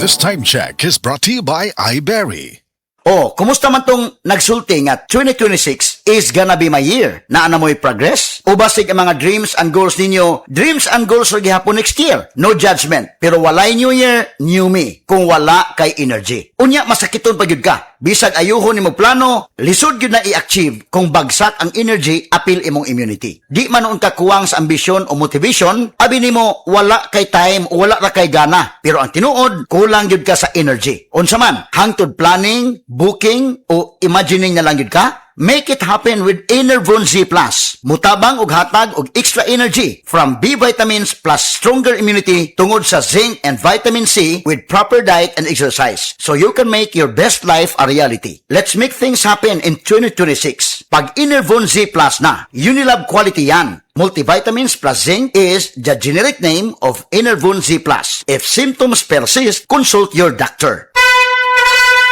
This time check is brought to you by iBerry. Oh, kumusta man tong nagsulti nga 2026 is gonna be my year? Naana mo'y progress? O basig ang mga dreams and goals ninyo, dreams and goals rin gihapon next year? No judgment. Pero walay new year, new me. Kung wala kay energy. Unya, masakiton pa yun ka. Bisag ayuhon nimo plano, lisod yun na i-achieve kung bagsak ang energy, apil imong immunity. Di man noon ka kuwang sa ambisyon o motivation, abi nimo wala kay time o wala ra kay gana. Pero ang tinuod, kulang yun ka sa energy. Unsa man, hangtod planning, booking, o imagining na lang yun ka? Make it happen with Enervon Z+. Mutabang og hatag og extra energy from B vitamins plus stronger immunity tungod sa zinc and vitamin C with proper diet and exercise. So you can make your best life a reality. Let's make things happen in 2026. Pag Enervon Z+ na, Unilab quality yan. Multivitamins plus zinc is the generic name of Enervon Z+. If symptoms persist, consult your doctor.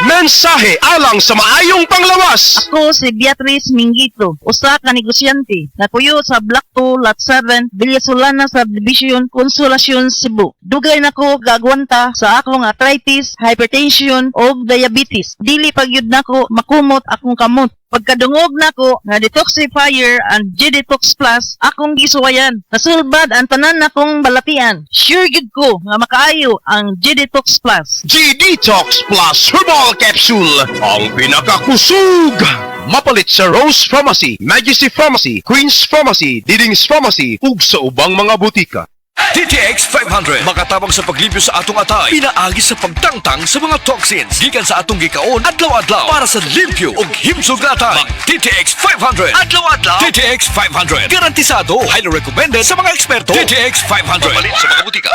Mensahe alang sa maayong panglawas. Ako si Beatrice Mingito, usa ka negosyante. Nakuyo sa Block 2, Lot 7, Villasolana Subdivision, Consolacion, Cebu. Dugay nako gagwanta sa akong arthritis, hypertension, o diabetes. Dili pagyud nako makumot akong kamot. Pagkadungog nako nga detoxifier and G-Detox Plus, akong gisuwayan. Nasulbad ang tanan nakong balatian. Sure gid ko nga makaayo ang G-Detox Plus. G-Detox Plus Herbal Capsule, ang pinakakusog. Mapalit sa Rose Pharmacy, Majesty Pharmacy, Queen's Pharmacy, Diding's Pharmacy, ug sa ubang mga butika. TTX 500 makatabang sa paglibyo sa atong atay, pinaagi sa pagtangtang sa mga toxins gikan sa atong gikaon adlaw-adlaw para sa limpyo ug himsog na atay. TTX 500 adlaw-adlaw. TTX 500 garantisado, highly recommended sa mga eksperto. TTX 500 mapalit sa mga butika.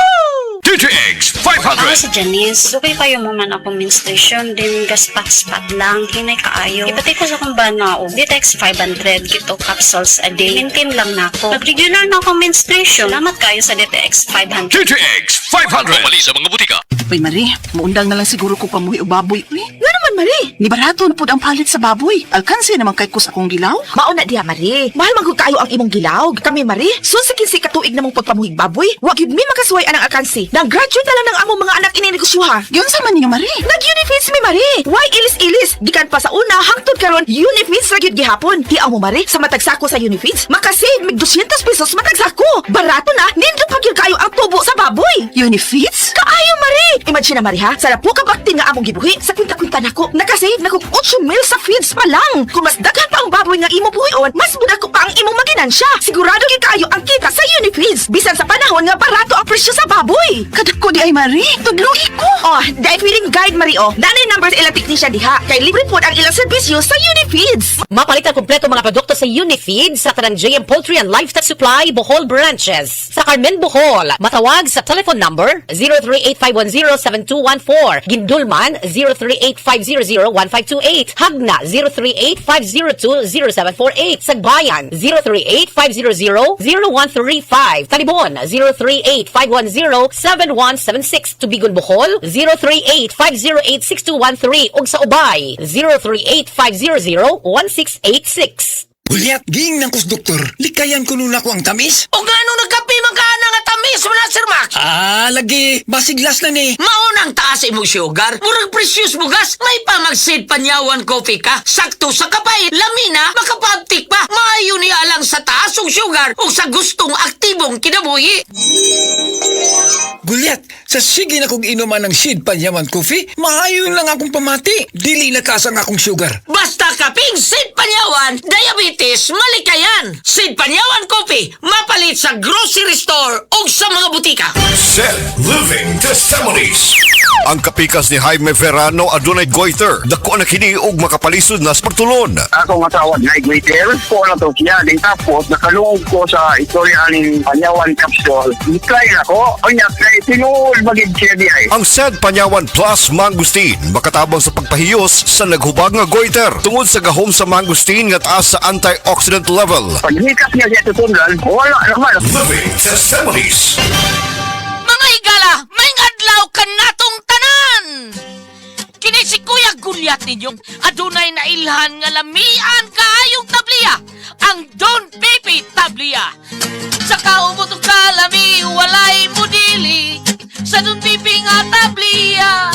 TTX 500. Ako si Janice. Dugay kayo mo man ako menstruation, din gaspat-spat lang, hinay kaayo. Ipatay ko sa kong banao. DTX 500, gito capsules a day. Maintain lang na ako. Pag-regular na ako menstruation, salamat kayo sa DTX 500. TTX 500 mapalit sa mga butika. Uy, Marie, maundang na lang siguro ko pamuhi o baboy. Uy, nga naman, Marie. Ni barato na po ang palit sa baboy. Alkansi naman kay kus akong gilaw. Mauna diha, Marie. Mahal magod kayo ang imong gilaw. Kami, Marie, sunsikin si katuig namong pagpamuhig baboy. Wag yun mi makasuway anang alkansi. Nag-graduate na lang ng among mga anak ininegosyoha. Yun sa man niyo, Marie. Nag-Unifeeds mi, Marie. Why ilis-ilis? Gikan pa sa una, hangtod karon Unifeeds ra gyud gihapon. Hiaw mo, Marie, sa matag sako sa Unifeeds, makasave mig 200 pesos matag sako. Barato na, nindot pa gyud kayo ang tubo sa baboy. Unifeeds? Kaayo, Marie. Imagine na, Marie, ha? Sa napo ka bakti nga among gibuhi, sa kwinta-kwinta nako, nakasave na kog 8 mil sa feeds pa lang. Kung mas daghan pa ang baboy nga imo buhion, mas muda ko pa ang imong maginansya. Sigurado gyud kayo ang kita sa Unifeeds. Bisan sa panahon nga barato ang presyo sa baboy. Kadak ko di ay, Marie. Tudlugi ko. Oh, dahil feeding guide, Marie, oh. Nanay numbers ilang technician diha. Kay libre po ang ilang serbisyo sa Unifeeds. Mapalit ang kompleto mga produkto sa Unifeed sa tanang JM Poultry and Livestock Supply, Bohol Branches. Sa Carmen, Bohol, matawag sa telephone number 038-510-7214. Gindulman, 038-500-1528. Hagna, 038-502-0748. Sagbayan, 038-500-0135. Talibon, 038-510-7176. Tubigon, Bohol, 038-508-6213. Ug sa Ubay, 038-500-1686. Uliat, ging ng kus doktor, likayan ko nun ako ang tamis. O nga nung nagkapi magkana nga tamis mo na, Sir Max? Lagi, basiglas na ni. Maunang taas imong sugar, murag precious bugas, may pamagsid panyawan coffee ka, sakto sa kapay, lamina, makapabtik pa, maayo niya lang sa taas og sugar, o sa gustong aktibong kinabuhi. Gulyat, sa sige na kong inuman ng Sid Panyaman Coffee, maayon lang akong pamati. Dili na kasang akong sugar. Basta kaping Sid Panyawan, diabetes, malikayan. Sid Panyawan Coffee, mapalit sa grocery store o sa mga butika. Set Living Testimonies. Ang kapikas ni Jaime Verano adunay goiter. Dako na kini og makapalisod na sa pagtulon. Ako nga tawag na goiter ko na to siya. Din tapos nakalungog ko sa istorya ni Panyawan Capsule. I-try ako. O niya, kay tinuol magig siya di ay. Ang Sad Panyawan Plus Mangustin makatabang sa pagpahiyos sa naghubag nga goiter tungod sa gahom sa mangustin nga taas sa antioxidant level. Pag hikas niya siya tutundan, wala naman. Living Testimonies. Mga higala, may adlaw ka natong tanan! Kini si Kuya Gulyat ninyong adunay na ilhan nga lamian kaayong tabliya, ang Don Pepe Tabliya. Sa kaumot kalami, walay mo dili, sa Don Pepe nga tabliya.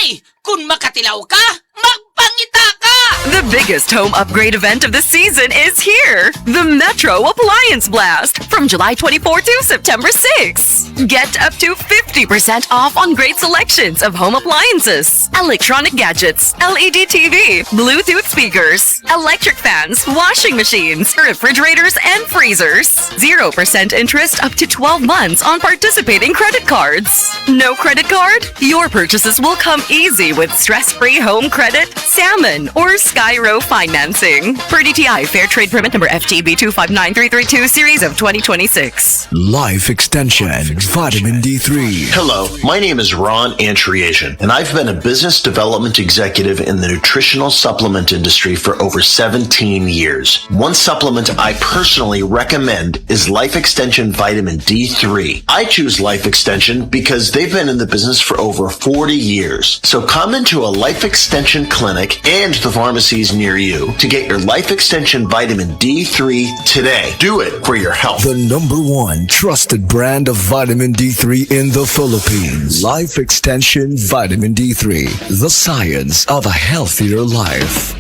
Ay, kung makatilaw ka, magpangita ka! The biggest home upgrade event of the season is here. The Metro Appliance Blast from July 24 to September 6. Get up to 50% off on great selections of home appliances, electronic gadgets, LED TV, Bluetooth speakers, electric fans, washing machines, refrigerators, and freezers. 0% interest up to 12 months on participating credit cards. No credit card? Your purchases will come easy with stress-free home credit, salmon, or Skyro financing. Per DTI Fair Trade Permit number FTB 259332 series of 2026. Life Extension Vitamin D3. Hello, my name is Ron Antriasian, and I've been a business development executive in the nutritional supplement industry for over 17 years. One supplement I personally recommend is Life Extension Vitamin D3. I choose Life Extension because they've been in the business for over 40 years. So come into a Life Extension clinic and the pharmacies near you to get your Life Extension Vitamin D3 today. Do it for your health. The #1 trusted brand of vitamin D3 in the Philippines. Life Extension Vitamin D3. The science of a healthier life.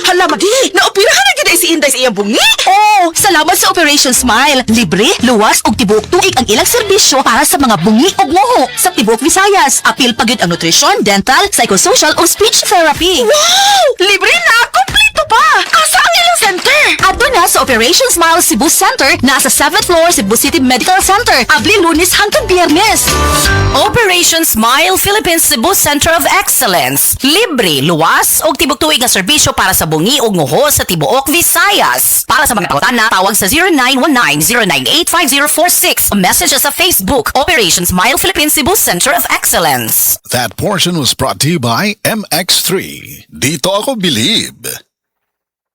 Hala, Madi! Naoperahan na gina si Inday sa iyang bungi! Oo! Salamat sa Operation Smile! Libre, luwas ug tibuok tuig ang ilang serbisyo para sa mga bungi ug nguho sa tibuok Visayas. Apil pagid ang nutrition, dental, psychosocial ug speech therapy. Wow! Libre na! Kompleto pa! Asa ang ilang center? Adto na sa Operation Smile Cebu Center na sa 7th floor Cebu City Medical Center. Abli Lunes hangtod Biyernes. Operation Smile Philippines Cebu Center of Excellence. Libre, luwas ug tibuok tuig nga serbisyo para sa bungi ug nguho sa tibuok Visayas. Para sa mga pangutana, tawag sa 0919-098-5046. Message sa Facebook, Operation Smile Philippines Cebu Center of Excellence. That portion was brought to you by MX3. Dito ako believe.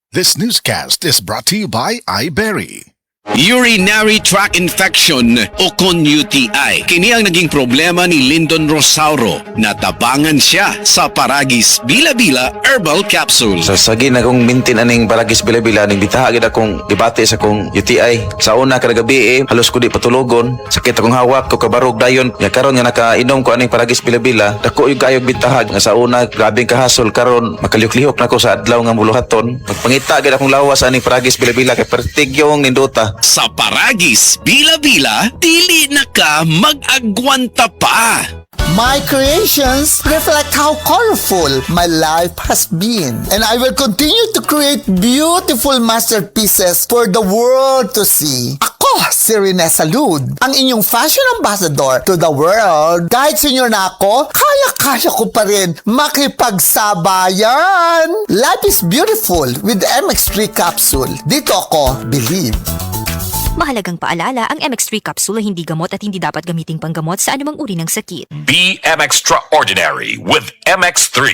This newscast is brought to you by iBerry. Urinary tract infection o kon UTI. Kini ang naging problema ni Lyndon Rosauro. Natabangan siya sa Paragis Bila-Bila Herbal Capsule. Sa sagin akong mintin aning Paragis Bila-Bila ning bitahagid akong debate sa akong UTI. Sa una kada gabi halos ko di patulogon. Sakit akong hawak ko kabarog dayon. Ya karon nga nakainom ko aning Paragis Bila-Bila, dako yung kayog bitahag nga sa una grabing kahasol karon makalihok-lihok nako sa adlaw nga buluhaton. Magpangita gid akong lawas aning Paragis Bila-Bila kay pertigyong ninduta. Sa Paragis Bila-Bila, dili na ka mag-agwanta pa. My creations reflect how colorful my life has been, and I will continue to create beautiful masterpieces for the world to see. Ako, si Rene Salud, ang inyong fashion ambassador to the world. Kahit senior na ako, kaya-kaya ko pa rin makipagsabayan. Life is beautiful with MX3 capsule. Dito ako, believe. Mahalagang paalala, ang MX3 capsule ay hindi gamot at hindi dapat gamiting panggamot sa anumang uri ng sakit. Be extraordinary with MX3.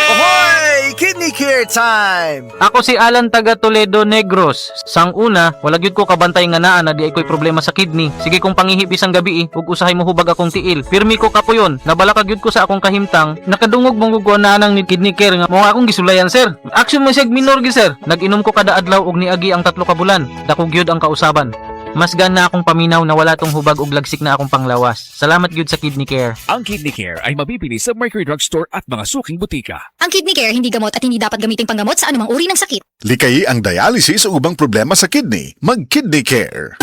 Ahoy! Kidney Care time! Ako si Alan taga Toledo Negros. Sang una, wala gyud ko kabantay nga naa na di ay ko'y problema sa kidney. Sige kong pangihip isang gabi ug usahay mo hubag akong tiil. Pirmi ko kapuyon. Nabalaka gyud ko sa akong kahimtang. Nakadungog mong gugwa nang ni Kidney Care nga mo akong gisulayan sir. Action mo siya minor gi sir. Nag-inom ko kada adlaw og niagi ang 3 ka bulan. Dako gyud ang kausaban. Mas gana akong paminaw na wala tong hubag ug lagsik na akong panglawas. Salamat gyud sa Kidney Care. Ang Kidney Care ay mabibili sa Mercury Drugstore at mga suking butika. Ang Kidney Care hindi gamot at hindi dapat gamiting panggamot sa anumang uri ng sakit. Likayi ang dialysis o ubang problema sa kidney. Mag-Kidney Care.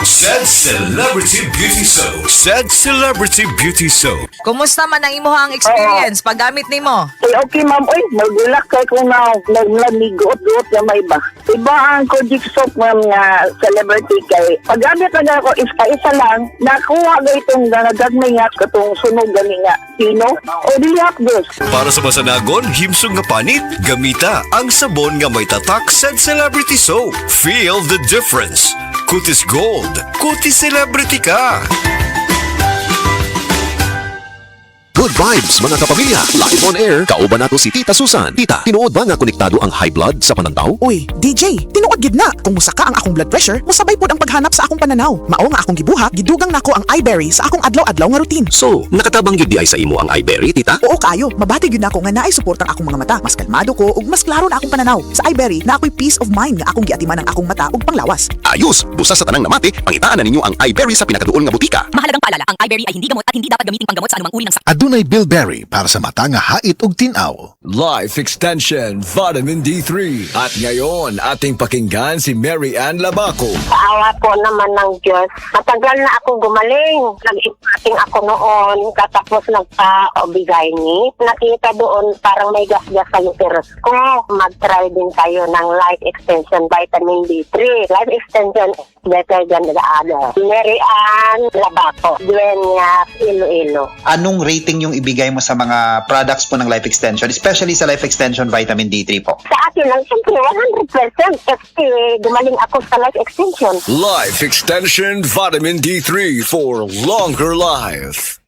Said Celebrity Beauty Soap. Said Celebrity Beauty Soap. Kumusta man ang imuhang experience paggamit nimo? Okay ma'am, magulak kay kung namigot-got na may ba. Iba ang Kojic soap ma'am nga celebrity kay paggamit na ako isa lang, nakuha ga itong nagagmay nga katong sunog gani nga pino o dilihat dos. Para sa masanagon, himsog nga panit, gamita ang sabon nga may tatak Said Celebrity Soap. Feel the difference. Kutis Gold. Kutis Celebrity ka. Good vibes mga kapamilya. Live on air, kauban nato si Tita Susan. Tita, tinuod ba nga konektado ang high blood sa panantaw? Uy, DJ, tinuod gid na. Kung musaka ang akong blood pressure, musabay pod ang paghanap sa akong pananaw. Mao nga akong gibuhat, gidugang nako ang iBerry sa akong adlaw-adlaw nga routine. So, nakatabang yun di ay sa imo ang iBerry, tita? Oo kayo, mabati gyud nako nga naay support ang akong mga mata. Mas kalmado ko ug mas klaro na akong pananaw. Sa iBerry, na ako'y peace of mind nga akong giatiman ang akong mata ug panglawas. Ayos! Busa sa tanang namati, pangitaan na ninyo ang iBerry sa pinakaduol nga butika. Mahalagang paalala, ang iBerry ay hindi gamot at hindi dapat gamitin panggamot sa anumang uri ng sakit. Adunay Bilberry para sa mata nga hait ug tinaw. Life Extension Vitamin D3. At ngayon, ating pakinggan si Mary Ann Labaco. Sa awa po naman ng Diyos, matagal na ako gumaling. Nag-ipating ako noon, katapos nagpa-obigay ni. Nakita doon parang may gas-gas sa uterus ko. Mag-try din kayo ng Life Extension Vitamin D3. Life Extension is better than the other. Mary Ann Labaco, Dueñas, Iloilo. Anong rating yung ibigay mo sa mga products po ng Life Extension, especially sa Life Extension Vitamin D3 po? Sa akin lang, siyempre 100% kasi gumaling ako sa Life Extension. Life Extension Vitamin D3 for longer life.